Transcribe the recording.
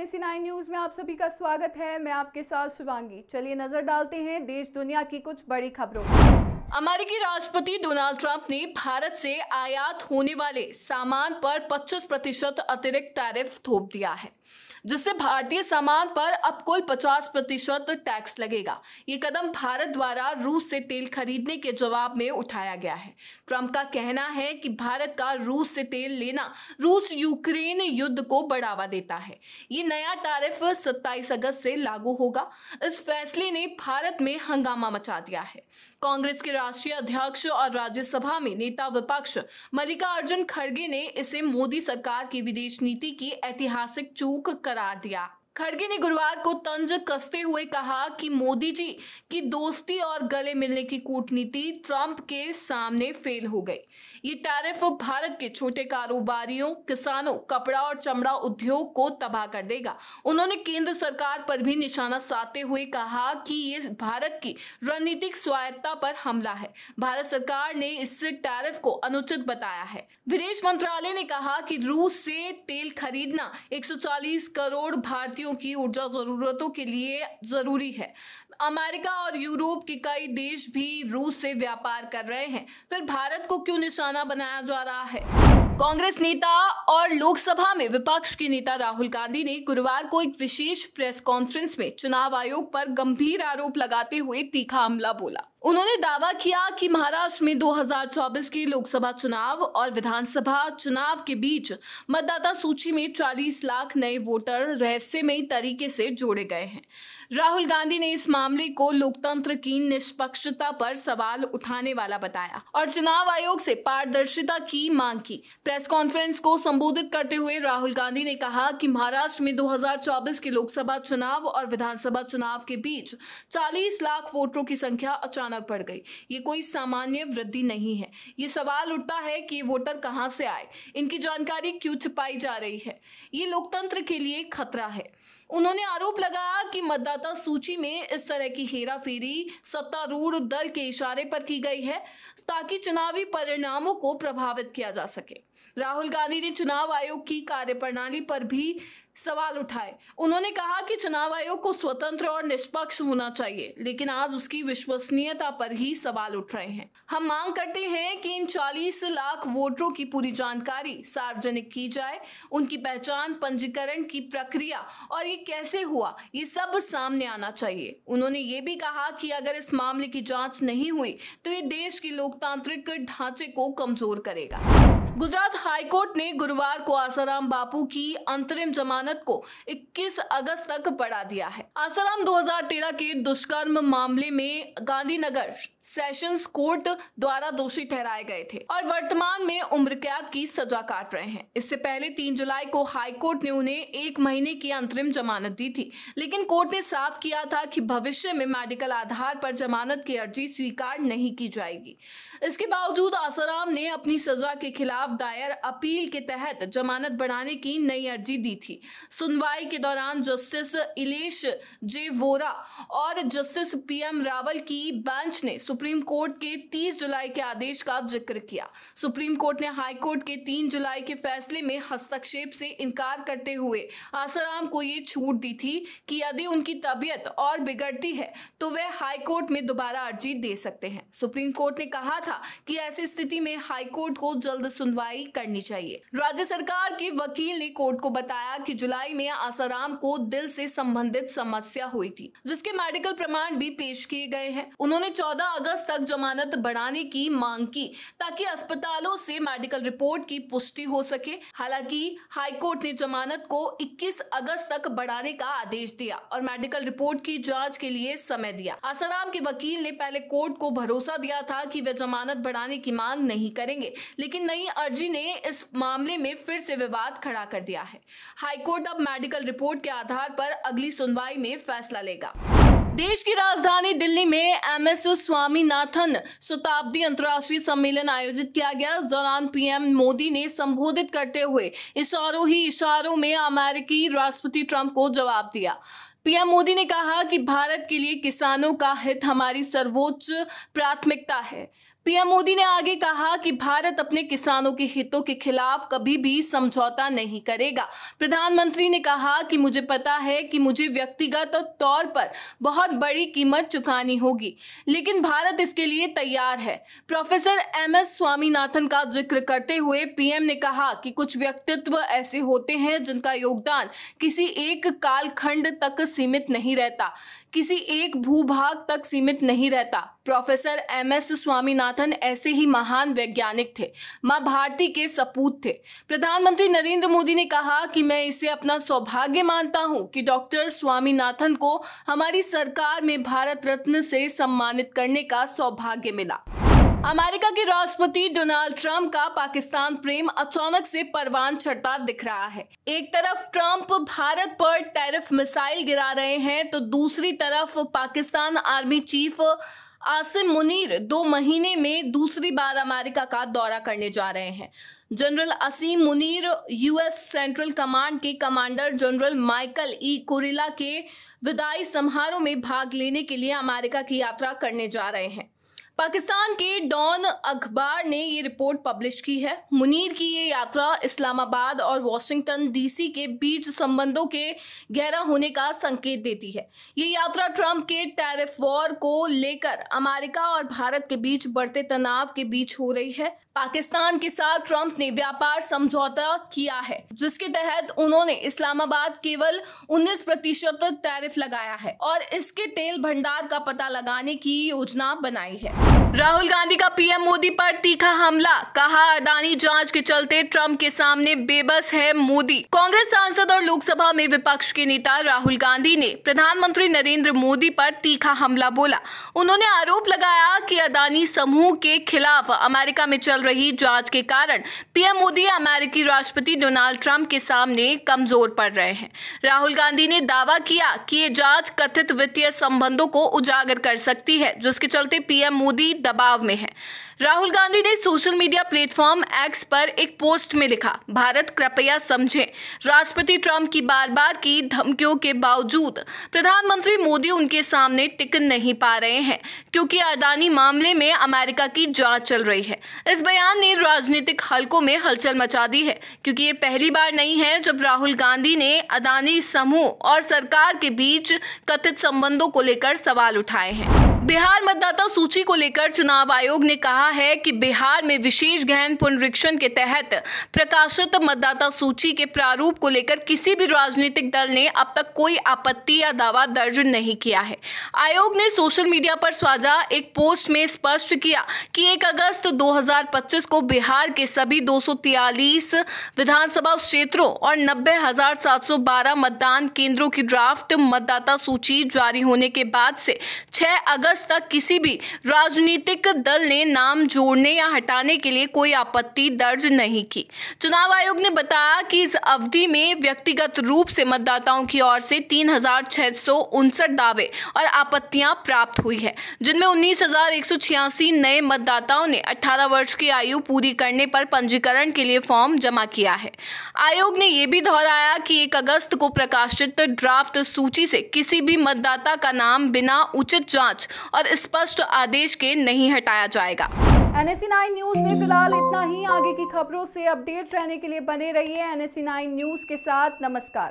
NEC9 news में आप सभी का स्वागत है। मैं आपके साथ शिवांगी। चलिए नजर डालते हैं देश दुनिया की कुछ बड़ी खबरों पर। अमेरिकी राष्ट्रपति डोनाल्ड ट्रंप ने भारत से आयात होने वाले सामान पर 25% अतिरिक्त टैरिफ थोप दिया है, जिससे भारतीय सामान पर अब कुल 50% टैक्स लगेगा। ये कदम भारत द्वारा रूस से तेल खरीदने के जवाब में उठाया गया है। ट्रंप का कहना है कि भारत का रूस से तेल लेना रूस यूक्रेन युद्ध को बढ़ावा देता है। ये नया टैरिफ 27 अगस्त से लागू होगा। इस फैसले ने भारत में हंगामा मचा दिया है। कांग्रेस के राष्ट्रीय अध्यक्ष और राज्यसभा में नेता विपक्ष मल्लिकार्जुन खड़गे ने इसे मोदी सरकार की विदेश नीति की ऐतिहासिक चूक करार दिया। खड़गे ने गुरुवार को तंज कसते हुए कहा कि मोदी जी की दोस्ती और गले मिलने की कूटनीति ट्रंप के सामने फेल हो गई। ये टैरिफ भारत के छोटे कारोबारियों, किसानों, कपड़ा और चमड़ा उद्योग को तबाह कर देगा। उन्होंने केंद्र सरकार पर भी निशाना साधते हुए कहा कि ये भारत की रणनीतिक स्वायत्तता पर हमला है। भारत सरकार ने इस टैरिफ को अनुचित बताया है। विदेश मंत्रालय ने कहा कि रूस से तेल खरीदना 140 करोड़ भारतीयों की ऊर्जा जरूरतों के लिए जरूरी है। अमेरिका और यूरोप के कई देश भी रूस से व्यापार कर रहे हैं, फिर भारत को क्यों निशाना बनाया जा रहा है? कांग्रेस नेता और लोकसभा में विपक्ष के नेता राहुल गांधी ने गुरुवार को एक विशेष प्रेस कॉन्फ्रेंस में चुनाव आयोग पर गंभीर आरोप लगाते हुए तीखा हमला बोला। उन्होंने दावा किया कि महाराष्ट्र में 2024 के लोकसभा चुनाव और विधानसभा चुनाव के बीच मतदाता सूची में 40 लाख नए वोटर रहस्यमयी तरीके से जोड़े गए हैं। राहुल गांधी ने इस मामले को लोकतंत्र की निष्पक्षता पर सवाल उठाने वाला बताया और चुनाव आयोग से पारदर्शिता की मांग की। प्रेस कॉन्फ्रेंस को संबोधित करते हुए राहुल गांधी ने कहा कि महाराष्ट्र में 2024 के लोकसभा चुनाव और विधानसभा चुनाव के बीच 40 लाख वोटरों की संख्या अचानक बढ़ गई। ये कोई सामान्य वृद्धि नहीं है। ये सवाल उठता है कि ये वोटर कहां से आए, इनकी जानकारी क्यों छिपाई जा रही है। ये लोकतंत्र के लिए खतरा है। उन्होंने आरोप लगाया कि मतदाता सूची में इस तरह की हेराफेरी सत्तारूढ़ दल के इशारे पर की गई है ताकि चुनावी परिणामों को प्रभावित किया जा सके। राहुल गांधी ने चुनाव आयोग की कार्यप्रणाली पर भी सवाल उठाए। उन्होंने कहा कि चुनाव आयोग को स्वतंत्र और निष्पक्ष होना चाहिए, लेकिन आज उसकी विश्वसनीयता पर ही सवाल उठ रहे हैं। हम मांग करते हैं कि इन 40 लाख वोटरों की पूरी जानकारी सार्वजनिक की जाए, उनकी पहचान, पंजीकरण की प्रक्रिया और ये कैसे हुआ, ये सब सामने आना चाहिए। उन्होंने ये भी कहा कि अगर इस मामले की जांच नहीं हुई तो ये देश के लोकतांत्रिक ढांचे को कमजोर करेगा। गुजरात हाईकोर्ट ने गुरुवार को आसाराम बापू की अंतरिम जमानत को 21 अगस्त तक बढ़ा दिया है। आसाराम 2013 के दुष्कर्म मामले में गांधीनगर सेशंस कोर्ट द्वारा दोषी ठहराए गए थे और वर्तमान में उम्र कैद की सजा काट रहे हैं। इससे पहले 3 जुलाई को हाईकोर्ट ने उन्हें 1 महीने की अंतरिम जमानत दी थी, लेकिन कोर्ट ने साफ किया था कि भविष्य में मेडिकल आधार पर जमानत की अर्जी स्वीकार नहीं की जाएगी। इसके बावजूद आसाराम ने अपनी सजा के खिलाफ दायर अपील के तहत जमानत बढ़ाने की नई अर्जी दी थी। सुनवाई के दौरान जस्टिस इलेश जे वोरा और जस्टिस PM रावल की बेंच ने सुप्रीम कोर्ट के 30 जुलाई के आदेश का जिक्र किया। सुप्रीम कोर्ट ने हाई कोर्ट के 3 जुलाई के फैसले में हस्तक्षेप से इनकार करते हुए आसाराम को ये छूट दी थी कि यदि उनकी तबीयत और बिगड़ती है तो वे हाई कोर्ट में दोबारा अर्जी दे सकते हैं। सुप्रीम कोर्ट ने कहा था कि ऐसी स्थिति में हाई कोर्ट को जल्द सुनवाई करनी चाहिए। राज्य सरकार के वकील ने कोर्ट को बताया कि जुलाई में आसाराम को दिल से संबंधित समस्या हुई थी, जिसके मेडिकल प्रमाण भी पेश किए गए हैं। उन्होंने 14 अगस्त तक जमानत बढ़ाने की मांग की ताकि अस्पतालों से मेडिकल रिपोर्ट की पुष्टि हो सके। हालांकि हाईकोर्ट ने जमानत को 21 अगस्त तक बढ़ाने का आदेश दिया और मेडिकल रिपोर्ट की जांच के लिए समय दिया। आसाराम के वकील ने पहले कोर्ट को भरोसा दिया था कि वे जमानत बढ़ाने की मांग नहीं करेंगे, लेकिन नई अर्जी ने इस मामले में फिर से विवाद खड़ा कर दिया है। हाईकोर्ट अब मेडिकल रिपोर्ट के आधार पर अगली सुनवाई में फैसला लेगा। देश की राजधानी दिल्ली में MS स्वामीनाथन शताब्दी अंतर्राष्ट्रीय सम्मेलन आयोजित किया गया। इस दौरान PM मोदी ने संबोधित करते हुए इशारों ही इशारों में अमेरिकी राष्ट्रपति ट्रंप को जवाब दिया। PM मोदी ने कहा कि भारत के लिए किसानों का हित हमारी सर्वोच्च प्राथमिकता है। पीएम मोदी ने आगे कहा कि भारत अपने किसानों के हितों के खिलाफ कभी भी समझौता नहीं करेगा। प्रधानमंत्री ने कहा कि मुझे पता है कि मुझे व्यक्तिगत तौर पर बहुत बड़ी कीमत चुकानी होगी, लेकिन भारत इसके लिए तैयार है। प्रोफेसर MS स्वामीनाथन का जिक्र करते हुए पीएम ने कहा कि कुछ व्यक्तित्व ऐसे होते हैं जिनका योगदान किसी एक कालखंड तक सीमित नहीं रहता, किसी एक भूभाग तक सीमित नहीं रहता। प्रोफेसर MS स्वामीनाथन ऐसे ही महान वैज्ञानिक थे, मां भारती के सपूत थे। प्रधानमंत्री नरेंद्र मोदी ने कहा कि मैं इसे अपना सौभाग्य मानता हूं कि डॉक्टर स्वामीनाथन को हमारी सरकार में भारत रत्न से सम्मानित करने का सौभाग्य मिला। अमेरिका के राष्ट्रपति डोनाल्ड ट्रंप का पाकिस्तान प्रेम अचानक से परवान चढ़ता दिख रहा है। एक तरफ ट्रंप भारत पर टैरिफ मिसाइल गिरा रहे हैं, तो दूसरी तरफ पाकिस्तान आर्मी चीफ आसिम मुनीर 2 महीने में दूसरी बार अमेरिका का दौरा करने जा रहे हैं। General Asim Munir US central command के commander general Michael E. Kurilla के विदाई समारोह में भाग लेने के लिए अमेरिका की यात्रा करने जा रहे हैं। पाकिस्तान के डॉन अखबार ने ये रिपोर्ट पब्लिश की है। मुनीर की ये यात्रा इस्लामाबाद और वॉशिंगटन DC के बीच संबंधों के गहरा होने का संकेत देती है। ये यात्रा ट्रंप के टैरिफ वॉर को लेकर अमेरिका और भारत के बीच बढ़ते तनाव के बीच हो रही है। पाकिस्तान के साथ ट्रंप ने व्यापार समझौता किया है, जिसके तहत उन्होंने इस्लामाबाद केवल 19% टैरिफ लगाया है और इसके तेल भंडार का पता लगाने की योजना बनाई है। राहुल गांधी का पीएम मोदी पर तीखा हमला, कहा अडानी जांच के चलते ट्रंप के सामने बेबस है मोदी। कांग्रेस सांसद और लोकसभा में विपक्ष के नेता राहुल गांधी ने प्रधानमंत्री नरेंद्र मोदी पर तीखा हमला बोला। उन्होंने आरोप लगाया कि अडानी समूह के खिलाफ अमेरिका में चल रही जांच के कारण पीएम मोदी अमेरिकी राष्ट्रपति डोनाल्ड ट्रंप के सामने कमजोर पड़ रहे हैं। राहुल गांधी ने दावा किया कि ये जांच कथित वित्तीय संबंधों को उजागर कर सकती है, जिसके चलते पीएम मोदी दबाव में है। राहुल गांधी ने सोशल मीडिया प्लेटफॉर्म X पर एक पोस्ट में लिखा, भारत कृपया समझें, राष्ट्रपति ट्रंप की बार बार की धमकियों के बावजूद प्रधानमंत्री मोदी उनके सामने टिक नहीं पा रहे हैं, क्योंकि अडानी मामले में अमेरिका की जांच चल रही है। इस बयान ने राजनीतिक हलकों में हलचल मचा दी है, क्योंकि ये पहली बार नहीं है जब राहुल गांधी ने अडानी समूह और सरकार के बीच कथित संबंधों को लेकर सवाल उठाए हैं। बिहार मतदाता सूची को लेकर चुनाव आयोग ने कहा है कि बिहार में विशेष गहन पुनरीक्षण के तहत प्रकाशित मतदाता सूची के प्रारूप को लेकर किसी भी राजनीतिक दल ने अब तक कोई आपत्ति या दावा दर्ज नहीं किया है। आयोग ने सोशल मीडिया पर साझा एक पोस्ट में स्पष्ट किया कि 1 अगस्त 2025 को बिहार के सभी 243 विधानसभा क्षेत्रों और 90,712 मतदान केंद्रों की ड्राफ्ट मतदाता सूची जारी होने के बाद से 6 अगस्त तक किसी भी राजनीतिक दल ने नाम जोड़ने या हटाने के लिए कोई आपत्ति दर्ज नहीं की। चुनाव आयोग ने बताया कि इस अवधि में व्यक्तिगत रूप से मतदाताओं की ओर से 3,659 दावे और आपत्तियां प्राप्त हुई है, जिनमें 19,186 नए मतदाताओं ने 18 वर्ष की आयु पूरी करने पर पंजीकरण के लिए फॉर्म जमा किया है। आयोग ने यह भी दोहराया कि 1 अगस्त को प्रकाशित ड्राफ्ट सूची से किसी भी मतदाता का नाम बिना उचित जांच और स्पष्ट आदेश के नहीं हटाया जाएगा। NSE9 न्यूज में फिलहाल इतना ही। आगे की खबरों से अपडेट रहने के लिए बने रहिए NSE9 न्यूज के साथ। नमस्कार।